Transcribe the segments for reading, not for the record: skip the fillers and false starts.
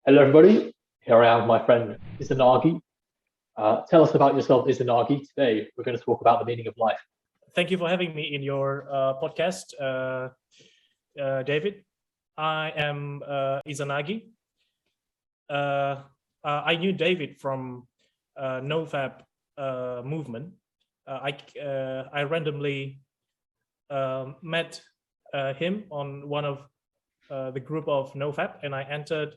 Hello, everybody. Here I am with my friend Izanagi. Tell us about yourself, Izanagi. Today, we're going to talk about the meaning of life. Thank you for having me in your podcast, David. I am Izanagi. I knew David from NoFap movement. I randomly met him on one of the group of NoFap, and I entered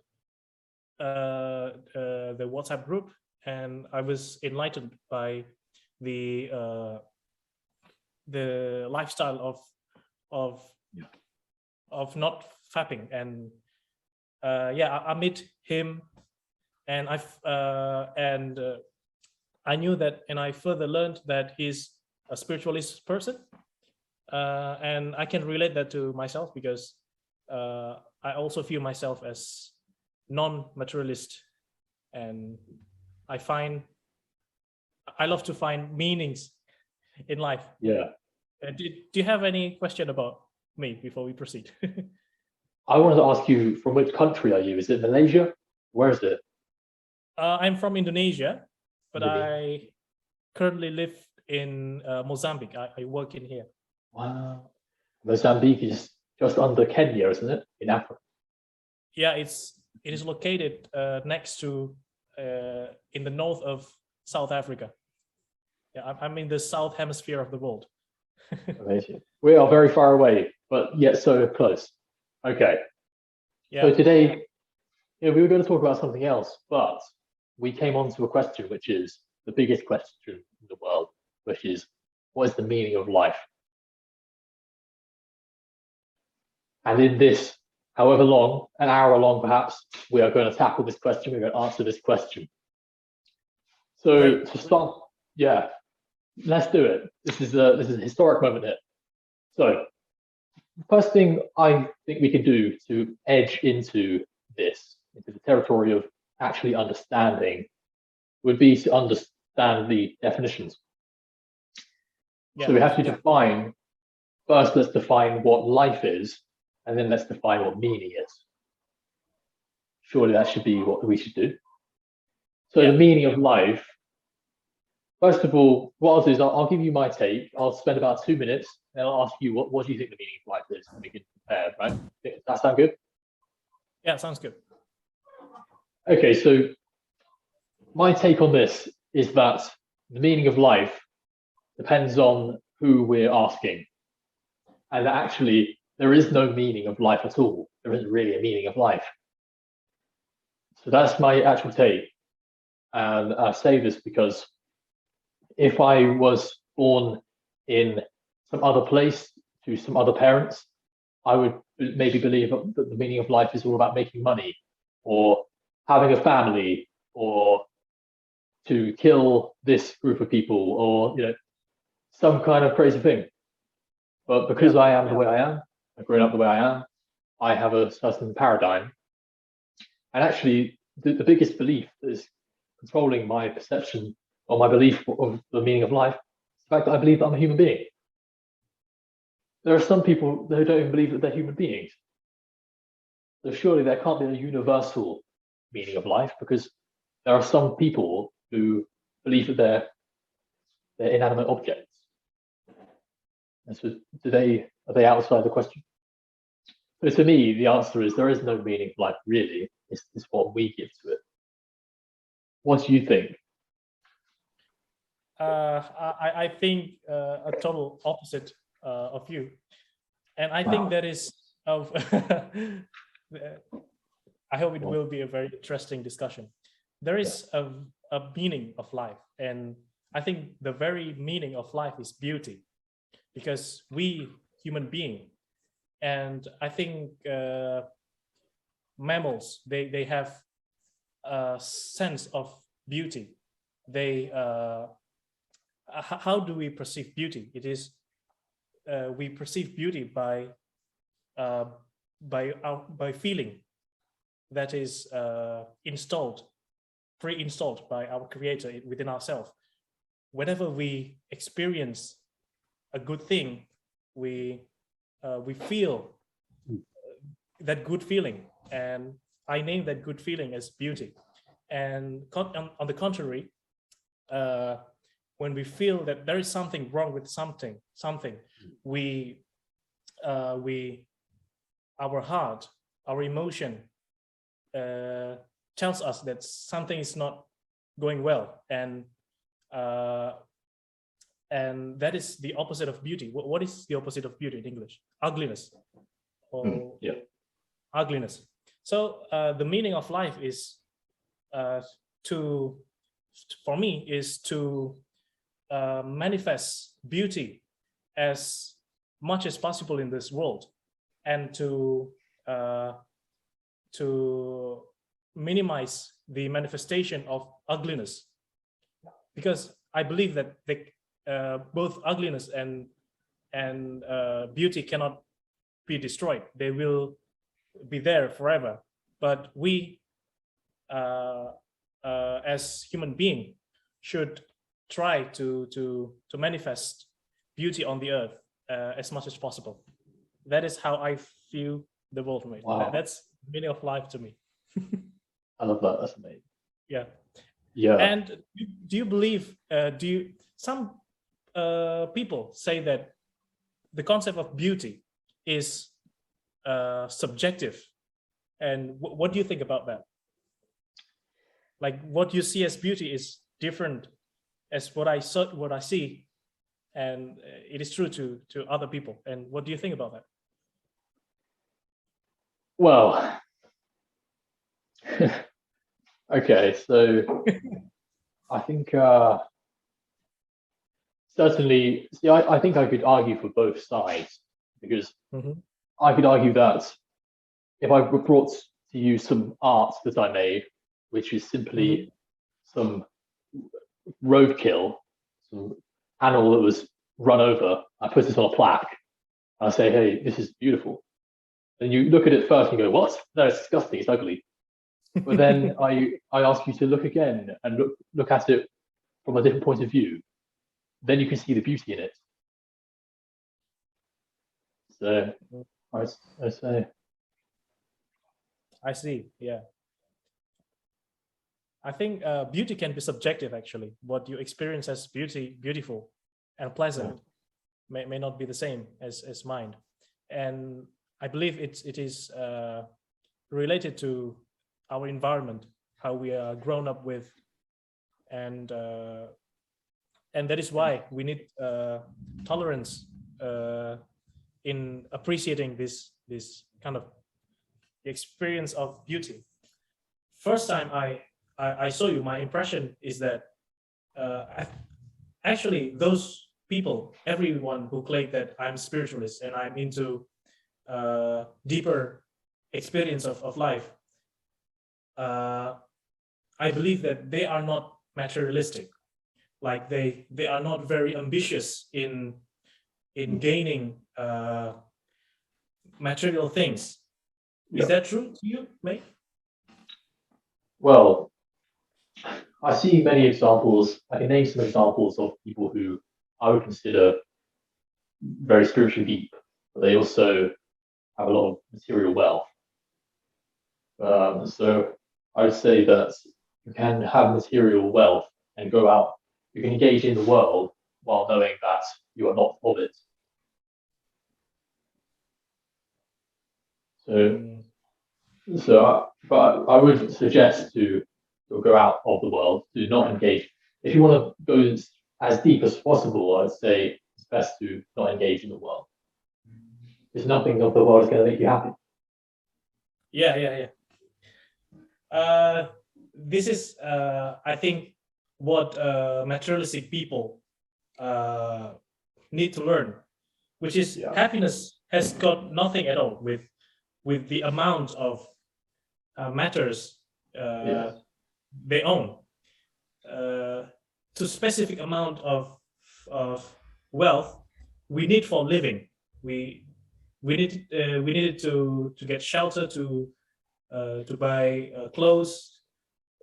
the WhatsApp group, and I was enlightened by the lifestyle of Yeah. of not fapping, and I met him, and I knew that, and I further learned that he's a spiritualist person, and I can relate that to myself because I also feel myself as non-materialist, and I love to find meanings in life. Yeah. Do you have any question about me before we proceed? I wanted to ask you, from which country are you? Is it Malaysia? Where is it? I'm from Indonesia, but Indonesia. I currently live in Mozambique. I work in here. Wow. Mozambique is just under Kenya, isn't it? In Africa. Yeah, it is located next to in the north of South Africa. Yeah, I'm in the south hemisphere of the world. Amazing. We are very far away, but yet so close. Okay. Yeah. So today, we were going to talk about something else, but we came on to a question which is the biggest question in the world, which is, what is the meaning of life? And in this, however long, an hour long perhaps, we are going to tackle this question. We're going to answer this question. So Great. to start, yeah, let's do it. This is a historic moment here. So first thing I think we can do to edge into the territory of actually understanding, would be to understand the definitions. Yeah. So we have to define, first let's define what life is, and then let's define what meaning is. Surely that should be what we should do. So the meaning of life, first of all, what I'll do is I'll give you my take. I'll spend about 2 minutes, and I'll ask you what do you think the meaning of life is, and we can compare, right? Does that sound good? Yeah, sounds good. Okay, so my take on this is that the meaning of life depends on who we're asking, and that actually there is no meaning of life at all. There isn't really a meaning of life. So that's my actual take, and I say this because if I was born in some other place to some other parents, I would maybe believe that the meaning of life is all about making money, or having a family, or to kill this group of people, or some kind of crazy thing. But because I am the way I am, I've grown up the way I am, I have a certain paradigm. And actually, the biggest belief that is controlling my perception or my belief of the meaning of life is the fact that I believe that I'm a human being. There are some people who don't even believe that they're human beings. So surely there can't be a universal meaning of life, because there are some people who believe that they're inanimate objects. And so are they outside the question? So to me, the answer is there is no meaning of life really. It's what we give to it. What do you think? I think a total opposite of you, and I think that is of. I hope it will be a very interesting discussion. There is a meaning of life, and I think the very meaning of life is beauty, because we human being, and I think mammals, they have a sense of beauty. They how do we perceive beauty? It is we perceive beauty by feeling that is pre-installed by our creator within ourselves. Whenever we experience a good thing, we feel that good feeling, and I name that good feeling as beauty. And on the contrary, when we feel that there is something wrong with something, we our heart, our emotion tells us that something is not going well, and that is the opposite of beauty. What is the opposite of beauty in English? Ugliness. Or Yeah. ugliness. So the meaning of life is for me, is to manifest beauty as much as possible in this world, and to minimize the manifestation of ugliness, because I believe that both ugliness and beauty cannot be destroyed. They will be there forever. But we, as human being, should try to manifest beauty on the earth as much as possible. That is how I feel the world, mate. Wow. That's the meaning of life to me. I love that. That's amazing. Yeah. Yeah. And do you believe? Some people say that the concept of beauty is subjective, and what do you think about that? Like, what you see as beauty is different as what I see, and it is true to other people. And what do you think about that? Well, okay, so I think certainly, see, I think I could argue for both sides, because I could argue that if I brought to you some art that I made, which is simply some roadkill, some animal that was run over, I put it on a plaque, and I say, hey, this is beautiful. And you look at it first and you go, what? No, it's disgusting, it's ugly. But then I ask you to look again and look at it from a different point of view. Then you can see the beauty in it. So I say. I see. Yeah. I think beauty can be subjective. Actually, what you experience as beautiful and pleasant, may not be the same as mine. And I believe it is related to our environment, how we are grown up with, and that is why we need tolerance in appreciating this kind of experience of beauty. First time I saw you, my impression is that actually those people, everyone who claim that I'm spiritualist and I'm into deeper experience of life, I believe that they are not materialistic. Like they are not very ambitious in gaining material things. Is that true to you, mate? Well, I see many examples. I can name some examples of people who I would consider very spiritually deep, but they also have a lot of material wealth. So I would say that you can have material wealth and go out. You can engage in the world while knowing that you are not of it. But I would suggest to go out of the world, to not engage. If you want to go as deep as possible, I'd say it's best to not engage in the world, because nothing of the world is going to make you happy. Yeah. This is, I think, what materialistic people need to learn, which is happiness has got nothing at all with the amount of matters they own. To specific amount of wealth we need for living. We needed to get shelter, to buy clothes,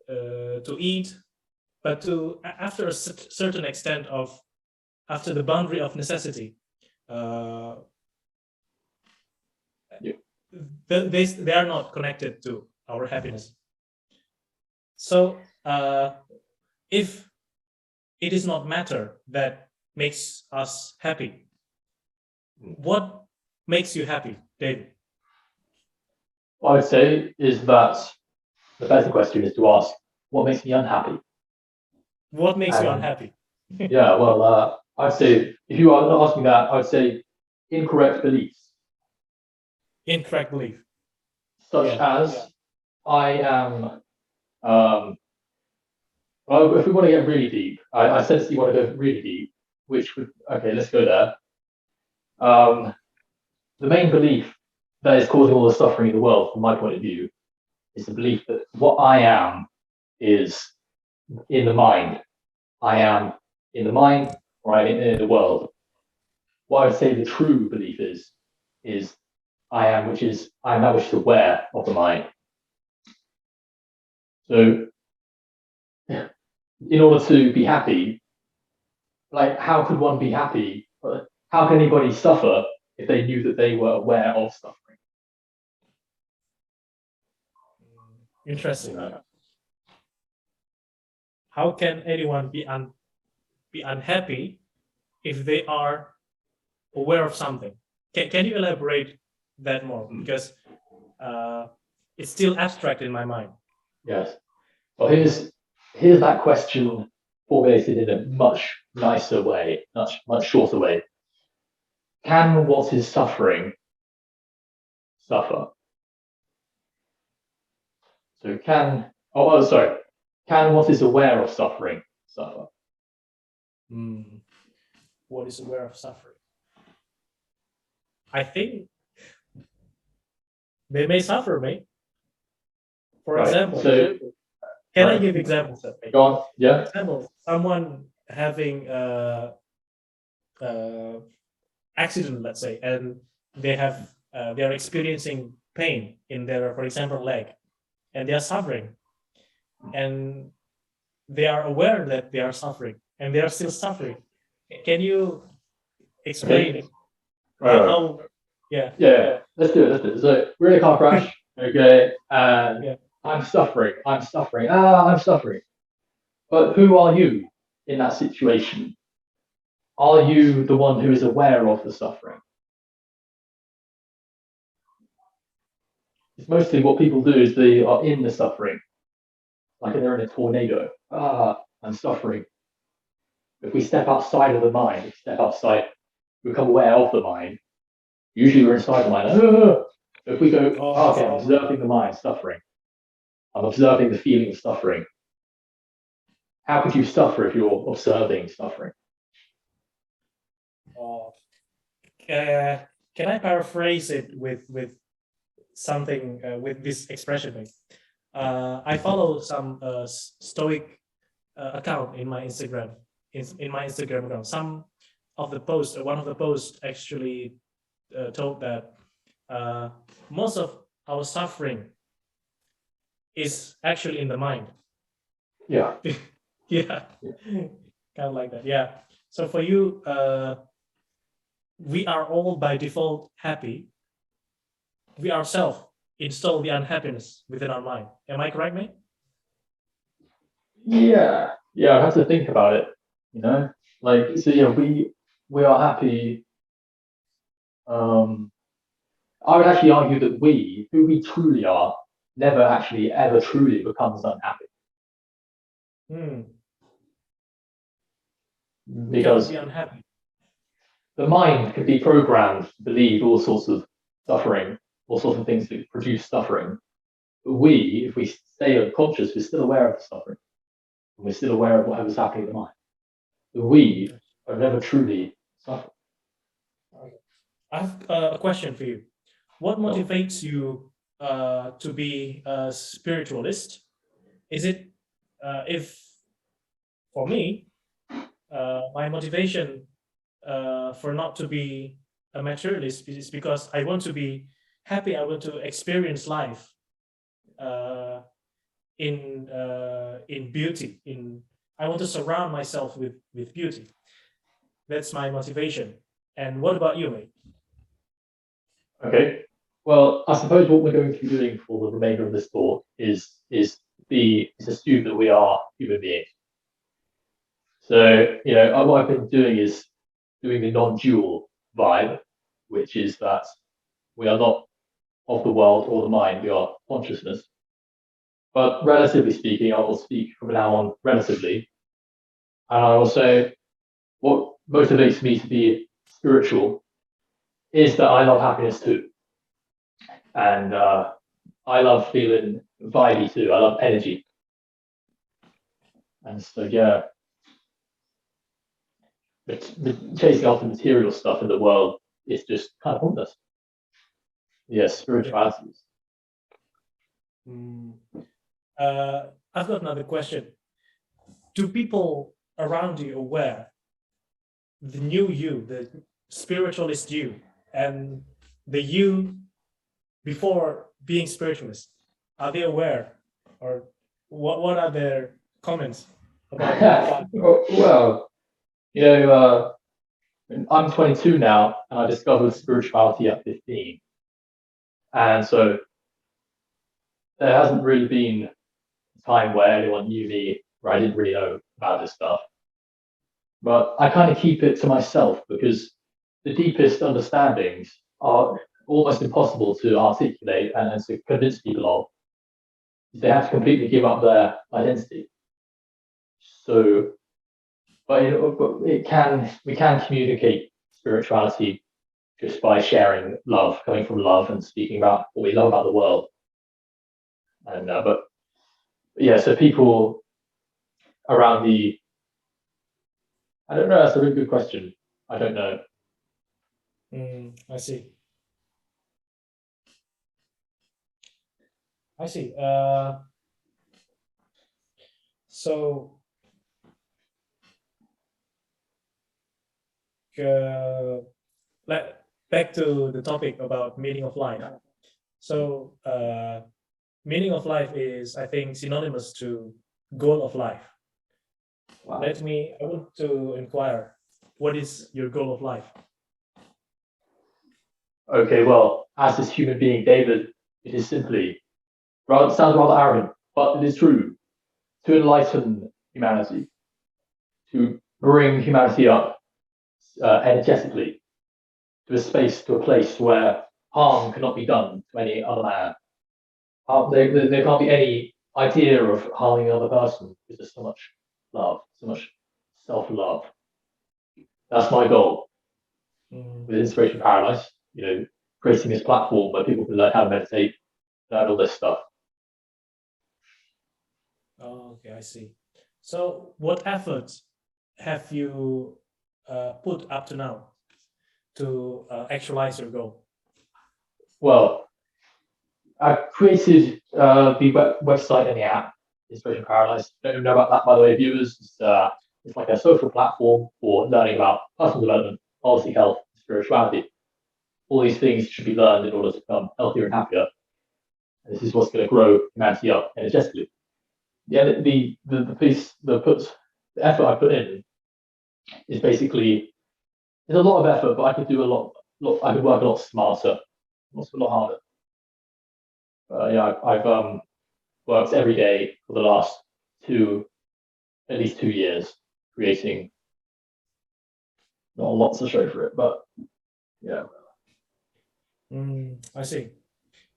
to eat, but to after a certain extent of after the boundary of necessity, they are not connected to our happiness. So if it is not matter that makes us happy, what makes you happy, David? What I would say is that the better question is to ask, what makes me unhappy? What makes you And unhappy? yeah, well, I'd say if you are not asking that, I would say incorrect beliefs, Incorrect belief. such Yeah. as I am. Well, if we want to get really deep, I sense you want to go really deep, which would okay. Let's go there. The main belief that is causing all the suffering in the world, from my point of view, is the belief that what I am is in the mind. I am in the mind, or I am in the world. What I would say the true belief is I am, which is I am that which is aware of the mind. So, in order to be happy, like how could one be happy? How can anybody suffer if they knew that they were aware of suffering? Interesting. How can anyone be unhappy if they are aware of something? Can you elaborate that more? Because it's still abstract in my mind. Yes. Well, here's that question formulated in a much nicer way, much shorter way. Can what is suffering suffer? So sorry. Can what is aware of suffering suffer? What is aware of suffering? I think they may suffer, mate. For Right. example, So can I right. give examples? Go on. Yeah. For example, someone having accident, let's say, and they are experiencing pain in their, for example, leg, and they are suffering, and they are aware that they are suffering, and they are still suffering. Can you explain how? Yeah. Yeah. Let's do it. So we're in a car crash. Okay. And I'm suffering. I'm suffering. I'm suffering. But who are you in that situation? Are you the one who is aware of the suffering? It's mostly what people do is they are in the suffering, like they're in a tornado. I'm suffering. If we step outside of the mind, we become aware of the mind. Usually we're inside the mind. If we go, okay, I'm observing the mind suffering. I'm observing the feeling of suffering. How could you suffer if you're observing suffering? Can I paraphrase it with something with this expression? I follow some Stoic account in my Instagram. In my Instagram account, one of the posts actually told that most of our suffering is actually in the mind. Yeah. Yeah. Kind of like that. Yeah. So for you, we are all by default happy. We ourselves install the unhappiness within our mind. Am I correct, mate? Yeah. I have to think about it. Like so. Yeah, we are happy. I would actually argue that who we truly are, never actually ever truly becomes unhappy. Because be unhappy. the mind can be programmed to believe all sorts of suffering, all sorts of things that produce suffering. But if we stay unconscious, we're still aware of the suffering. And we're still aware of whatever's happening in the mind. But we are never truly suffering. I have a question for you. What motivates you to be a spiritualist? Is it if for me, my motivation for not to be a materialist is because I want to be happy. I want to experience life in beauty. I want to surround myself with beauty. That's my motivation. And what about you, mate? Okay. Well, I suppose what we're going to be doing for the remainder of this talk is assume that we are human beings. So, what I've been doing is doing the non-dual vibe, which is that we are not of the world or the mind, we are consciousness. But relatively speaking, I will speak from now on relatively. And I will say what motivates me to be spiritual is that I love happiness too. And I love feeling vibey too. I love energy. And so, yeah, chasing after material stuff in the world is just kind of pointless. Yes, spirituality. I've got another question. Do people around you aware the new you, the spiritualist you, and the you before being spiritualist? Are they aware, or what are their comments about? Well, I'm 22 now, and I discovered spirituality at 15, and so there hasn't really been a time where anyone knew me where I didn't really know about this stuff. But I kind of keep it to myself because the deepest understandings are almost impossible to articulate and to convince people of. They have to completely give up their identity. So, but we can communicate spirituality just by sharing love, coming from love, and speaking about what we love about the world. And but yeah, so people around I don't know. That's a really good question. I don't know. I see. I see. So back to the topic about meaning of life. So meaning of life is, I think, synonymous to goal of life. Wow. I want to inquire, what is your goal of life? Okay, well, as this human being, David, it is simply, sounds rather arrogant, but it is true, to enlighten humanity, to bring humanity up energetically to a place where harm cannot be done to any other man. There can't be any idea of harming another person because there's so much love, so much self-love. That's my goal. With Inspiration Paradise, creating this platform where people can learn how to meditate, learn all this stuff. Oh, okay, I see. So what efforts have you put up to now to actualize your goal? Well, I created the website and the app, Inspiration Paradise. Don't even know about that, by the way, viewers. It's like a social platform for learning about personal development, policy, health, spirituality. All these things should be learned in order to become healthier and happier. And this is what's going to grow humanity up energetically. Yeah, the effort I put in is basically there's a lot of effort, but I could do I could work a lot smarter, also a lot harder. Yeah, I've worked every day for the last at least 2 years, creating not a lot to show for it, but yeah. I see.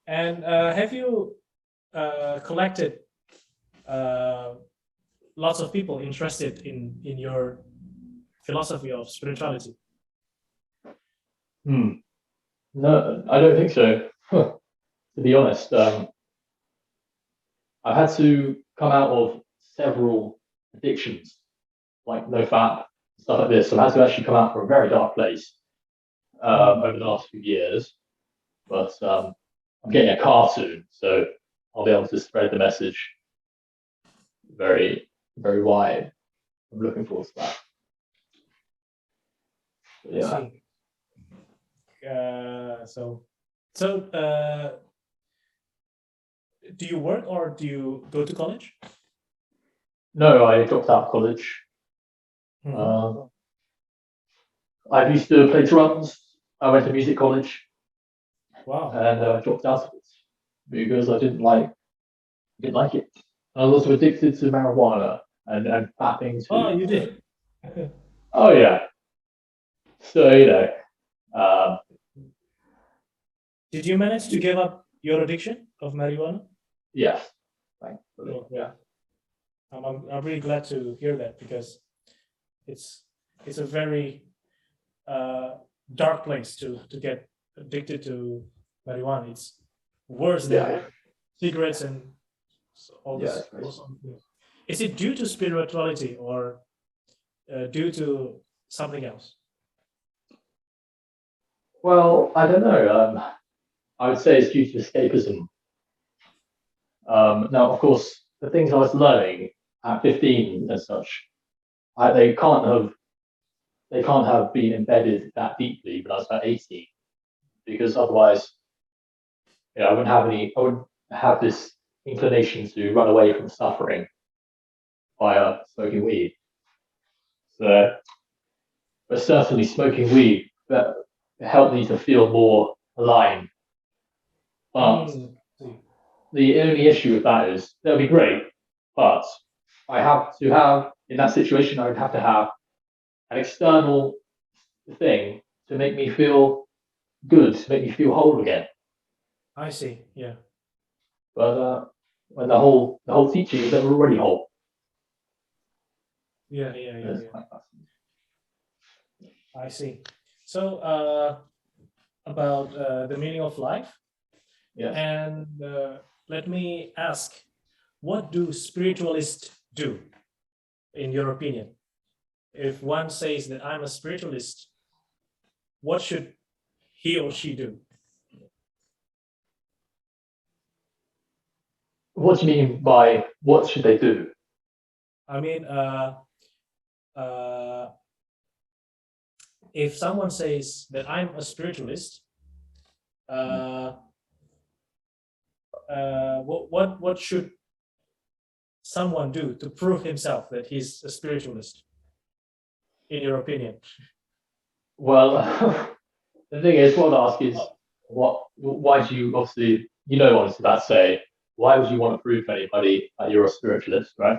And have you collected lots of people interested in your philosophy of spirituality? No, I don't think so. To be honest, I've had to come out of several addictions, like NoFap, stuff like this. So I've had to actually come out from a very dark place over the last few years. But I'm getting a car soon, so I'll be able to spread the message very, very wide. I'm looking forward to that. But yeah. So do you work or do you go to college? No, I dropped out of college. I used to play drums. I went to music college. Wow. and I dropped out of it because I didn't like it. I was also addicted to marijuana and vaping Oh, too. you So, did. oh yeah. So um, Did you manage to give up your addiction of marijuana? yes, thankfully. Oh, yeah. I'm really glad to hear that because it's it's a very dark place to get addicted to marijuana. It's worse than Yeah, cigarettes and all yeah, this. it's crazy. Is it due to spirituality or due to something else? Well, I don't know. I would say it's due to escapism. Now, of course, the things I was learning at 15 and such, they can't have been embedded that deeply when I was about 18, because otherwise, I wouldn't have this inclination to run away from suffering via smoking weed. So, but certainly smoking weed that helped me to feel more aligned. But Mm, see. the only issue with that is that would be great, but I have to have in that situation I would have to have an external thing to make me feel good, to make me feel whole again. I see. Yeah. But when the whole teaching is that we're already whole. Yeah. Yeah. Yeah. It's Yeah. quite fascinating. I see. So about the meaning of life, Yes. and let me ask, what do spiritualists do, in your opinion? If one says that I'm a spiritualist, what should he or she do? What do you mean by what should they do? I mean, uh, if someone says that I'm a spiritualist, uh, what should someone do to prove himself that he's a spiritualist, in your opinion? Well, the thing is, what I ask is, why do you obviously, what it's about to say, why would you want to prove to anybody that you're a spiritualist, right?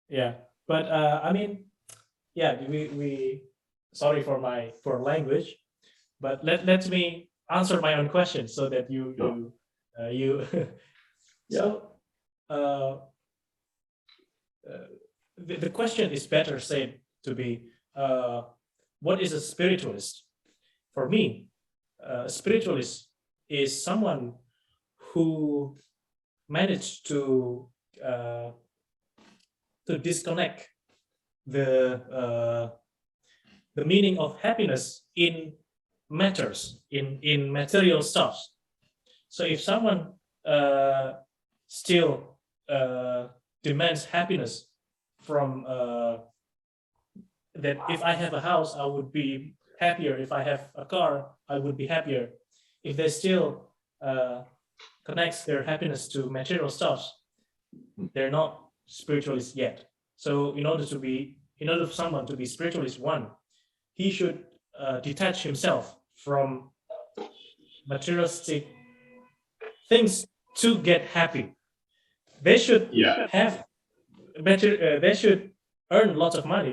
Yeah, but I mean, yeah, we sorry for my poor language, but let me answer my own question so that Sure. you Yeah. so uh, the question is better said to be what is a spiritualist? For me, a spiritualist is someone who managed uh, to disconnect the the meaning of happiness in matters, in material stuff. So if someone still demands happiness from that, if I have a house I would be happier, if I have a car I would be happier, if they still connects their happiness to material stuff, they're not spiritualists yet. So in order for someone to be spiritualist, one, he should detach himself from materialistic things to get happy. They should Yeah. have better. They should earn lots of money.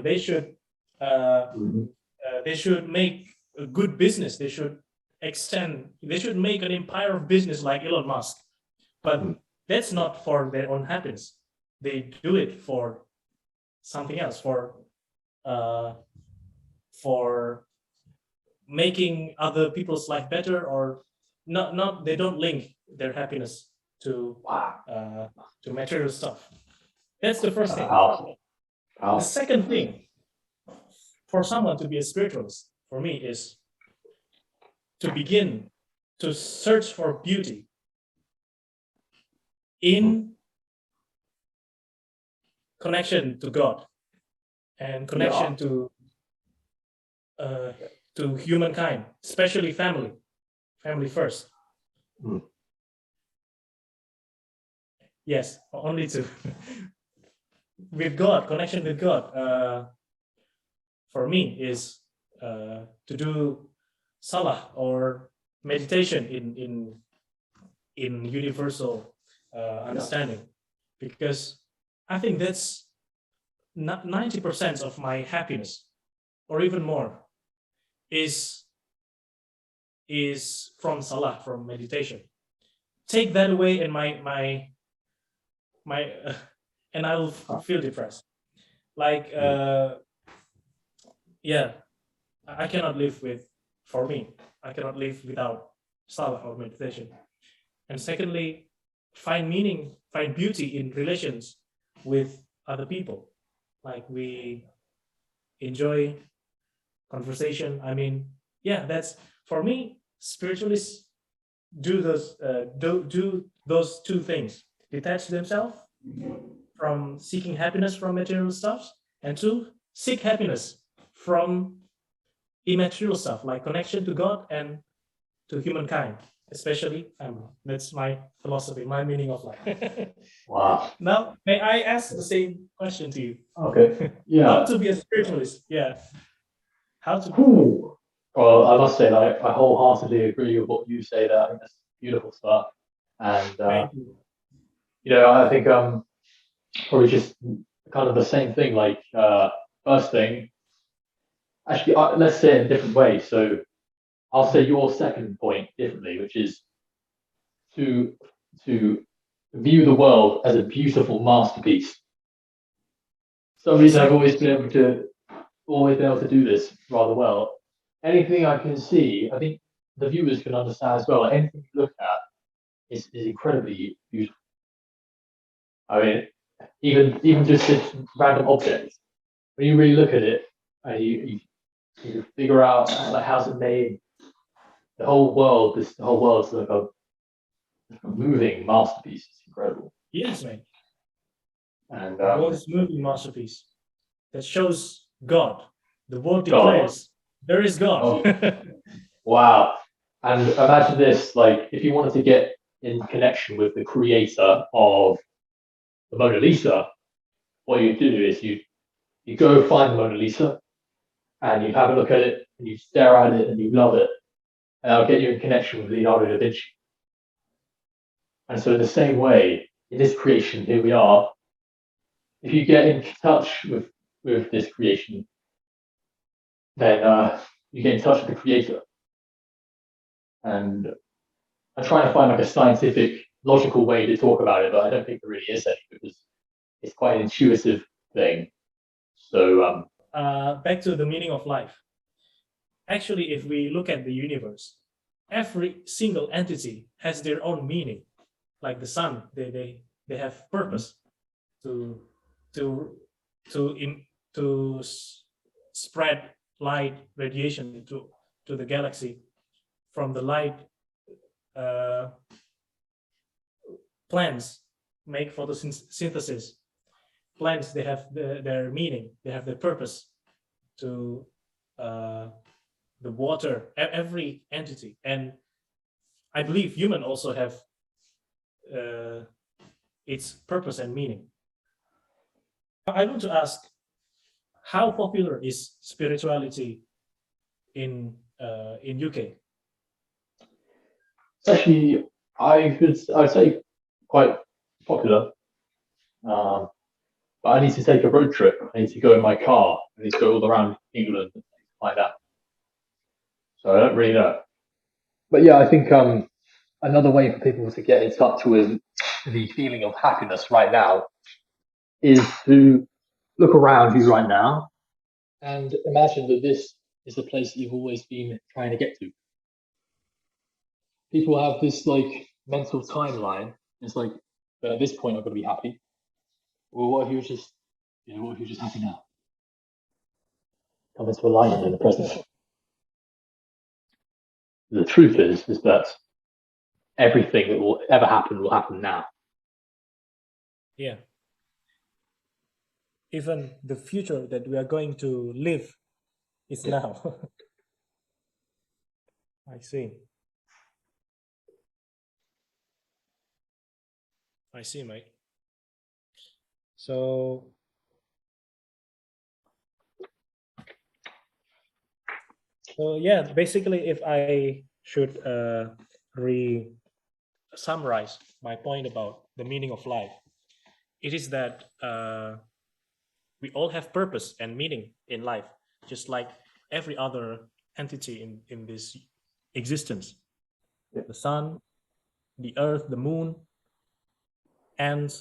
Uh, Mhm. they should make a good business. They should extend. They should make an empire of business like Elon Musk. But that's not for their own happiness. They do it for something else. Uh, for making other people's life better, or not they don't link their happiness Wow. to material stuff. That's the first thing. Powerful. The Powerful. second thing, for someone to be a spiritualist, for me, is to begin to search for beauty in connection to God and connection to humankind, especially family first. Mm. Yes, only to with God, connection with God. For me is to do salah or meditation in universal understanding, because I think that's 90% of my happiness, or even more, is from salah, from meditation. Take that away, and my and I'll feel depressed. Like yeah, I cannot live with. For me, I cannot live without salah or meditation. And secondly, find meaning, find beauty in relations with other people. Like we enjoy conversation. I mean, yeah, that's for me. Spiritualists do those two things: detach themselves from seeking happiness from material stuff, and two, seek happiness from immaterial stuff like connection to God and to humankind, especially. That's my philosophy, my meaning of life. Wow. Now, may I ask the same question to you? Okay. How Yeah. to be a spiritualist? Yeah. How to? Ooh. Well, I must say that I wholeheartedly agree with what you say there. I think that's beautiful stuff. And Thank you. I think probably just kind of the same thing. Like first thing, actually, let's say it in a different way. So I'll say your second point differently, which is to to view the world as a beautiful masterpiece. For some reason, I've always been able to do this rather well. Anything I can see, I think the viewers can understand as well. Like anything you look at is incredibly beautiful. I mean, even just this random object, when you really look at it, and you figure out like how's it made. The whole world is like a moving masterpiece. It's incredible. Yes, man. And The world is moving masterpiece that shows God. The world God, declares there is God. oh, wow. And imagine this: like, if you wanted to get in connection with the creator of the Mona Lisa, what you do is you go find the Mona Lisa and you have a look at it and you stare at it and you love it, and that'll get you in connection with Leonardo da Vinci. And so, in the same way, in this creation, here we are. If you get in touch with this creation, then you get in touch with the creator. And I'm trying to find like a scientific, logical way to talk about it, but I don't think there really is any because it's quite an intuitive thing. So Back to the meaning of life. Actually, if we look at the universe, every single entity has their own meaning. Like the sun, they have purpose to to to in to spread light radiation to the galaxy. From the light, uh, plants make photosynthesis. Plants, they have their meaning, they have their purpose to the water, every entity. And I believe human also have its purpose and meaning. I want to ask, how popular is spirituality in UK? it's actually, I'd say quite popular. But I need to take a road trip. I need to go in my car. I need to go all around England and things like that. So I don't really know. But yeah, I think another way for people to get in touch with the feeling of happiness right now is to look around you right now and imagine that this is the place that you've always been trying to get to. People have this like mental timeline. It's like at this point I'm going to be happy. Well, what if you were just, what if you're just happy now? Come into alignment in the present. The truth is that everything that will ever happen will happen now. Yeah. Even the future that we are going to live is now. I see. I see, mate. So yeah, basically, if I should summarize my point about the meaning of life, it is that we all have purpose and meaning in life, just like every other entity in this existence. Yeah. The sun, the earth, the moon, and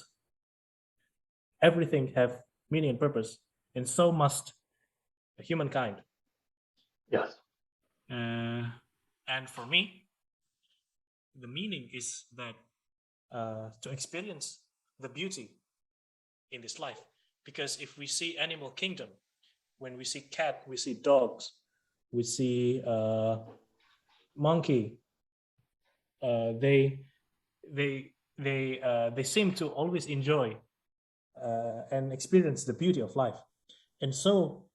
everything have meaning and purpose, and so must humankind. Yes. And for me, the meaning is that to experience the beauty in this life. Because if we see animal kingdom, when we see cat, we see dogs, we see monkey, they seem to always enjoy and experience the beauty of life, and so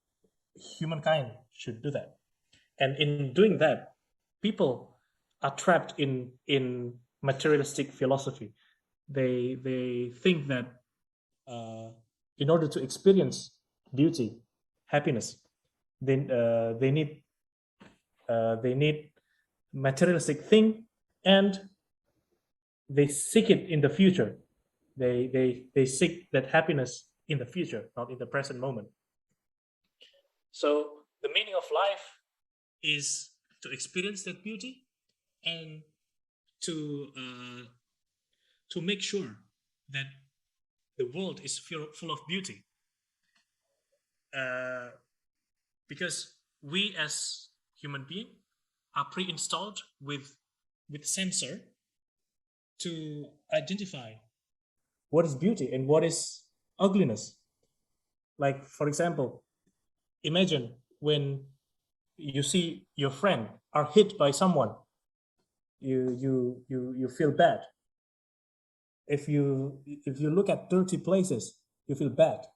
humankind should do that. And in doing that, people are trapped in materialistic philosophy. They think that in order to experience beauty, happiness, then they need materialistic thing, and they seek it in the future. They seek that happiness in the future, not in the present moment. So the meaning of life is to experience that beauty and to make sure that the world is full of beauty. Because we as human being are pre-installed with sensor to identify what is beauty and what is ugliness. Like, for example, imagine when you see your friend are hit by someone, you feel bad. If you look at dirty places, you feel bad,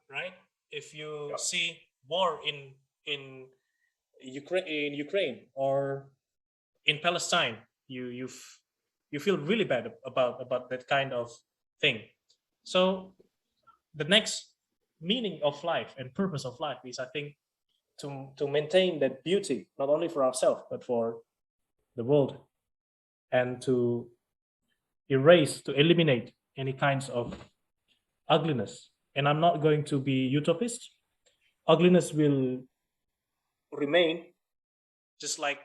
right? If you see war in Ukraine or in Palestine, you feel really bad about that kind of thing. So the next meaning of life and purpose of life is, I think, to maintain that beauty, not only for ourselves but for the world, and to eliminate any kinds of ugliness. And I'm not going to be utopist. Ugliness will remain, just like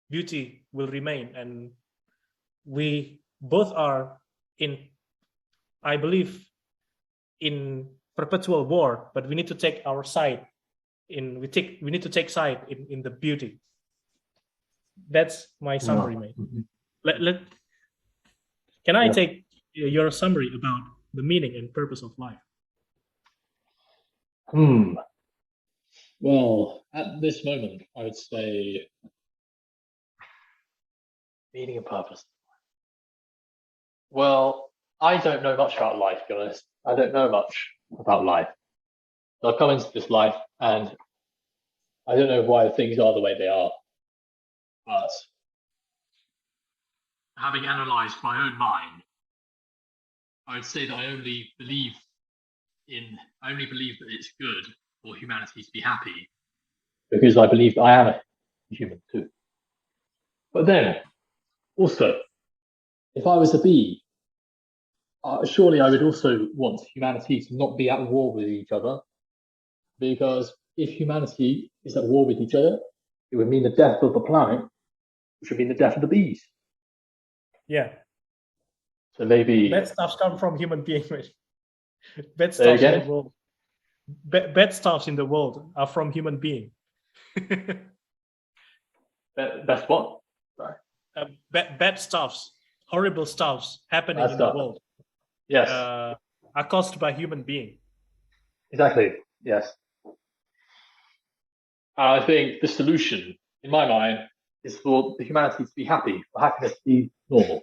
beauty will remain, and we both are in, I believe, in perpetual war, but we need to take our side we need to take side in the beauty. That's my summary, mate. Can I take your summary about the meaning and purpose of life? Well, at this moment, I would say meaning and purpose. Well, I don't know much about life, to be honest. I don't know much about life. So I've come into this life and I don't know why things are the way they are. But having analysed my own mind, I would say that I only believe that it's good for humanity to be happy because I believe that I am a human too. But then, also, if I was a bee, surely I would also want humanity to not be at war with each other, because if humanity is at war with each other, it would mean the death of the planet, which would mean the death of the bees. Yeah. So maybe bad stuffs come from human beings. Bad stuffs in the world. Bad stuffs in the world are from human being. That's what? Sorry. Bad stuffs, horrible stuffs happening in the world. Yes. Are caused by human being. Exactly. Yes. I think the solution, in my mind, is for the humanity to be happy, for happiness to be normal.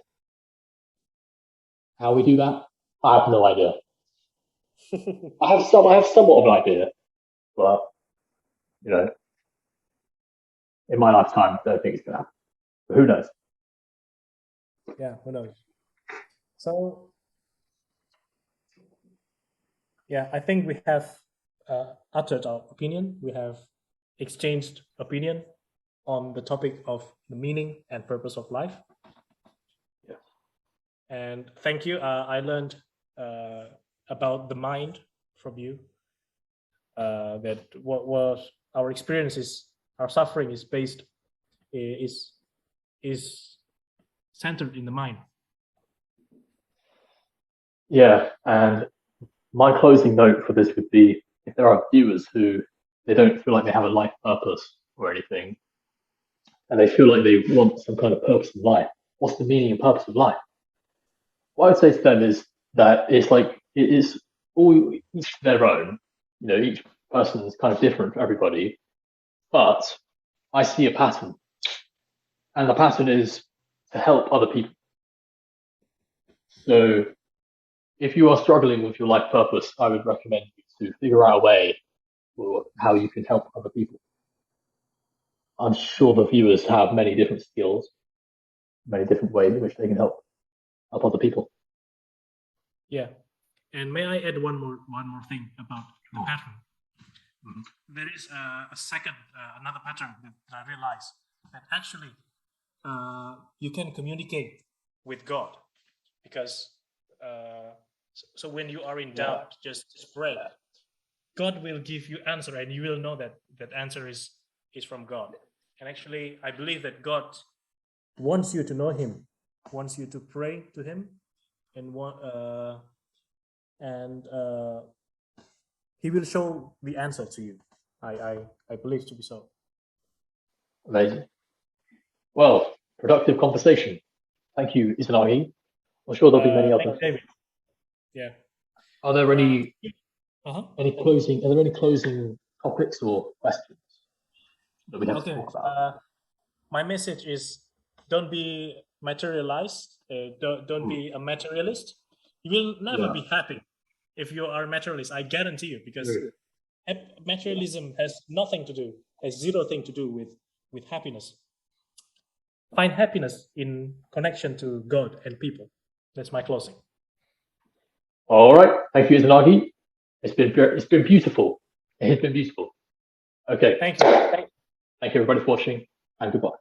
How we do that, I have no idea. I have somewhat of an idea, but in my lifetime, I don't think it's going to happen. But who knows? Yeah, who knows? So, yeah, I think we have uttered our opinion. We have exchanged opinion. on the topic of the meaning and purpose of life. Yeah. And thank you. I learned about the mind from you. That what was our experiences, our suffering is based is centered in the mind. Yeah, and my closing note for this would be, if there are viewers who they don't feel like they have a life purpose or anything, and they feel like they want some kind of purpose in life, what's the meaning and purpose of life? What I would say to them is that it's like it is all each to their own. You know, each person is kind of different for everybody, but I see a pattern, and the pattern is to help other people. So if you are struggling with your life purpose, I would recommend you to figure out a way for how you can help other people. I'm sure the viewers have many different skills, many different ways in which they can help other people. Yeah. And may I add one more thing about the pattern? Mhm. There is a second another pattern that I realized, that actually you can communicate with God, because so when you are in doubt, just pray. God will give you answer, and you will know that that answer is from God. And actually, I believe that God wants you to know Him, wants you to pray to Him, and He will show the answer to you. I believe to be so. Amazing. Well, productive conversation. Thank you, Izanagi. I'm sure there'll be many Thank others. you, David. Yeah. Are there any Uh-huh. closing? Are there any closing topics or questions that we have to Okay. talk about? My message is, don't be materialized. Don't be a materialist. You will never Yeah. be happy if you are a materialist. I guarantee you, because materialism has nothing to do, has zero thing to do with happiness. Find happiness in connection to God and people. That's my closing. All right. Thank you, Izanagi. It's been beautiful. It's been beautiful. Okay. Thank you. Thank you, everybody, for watching, and goodbye.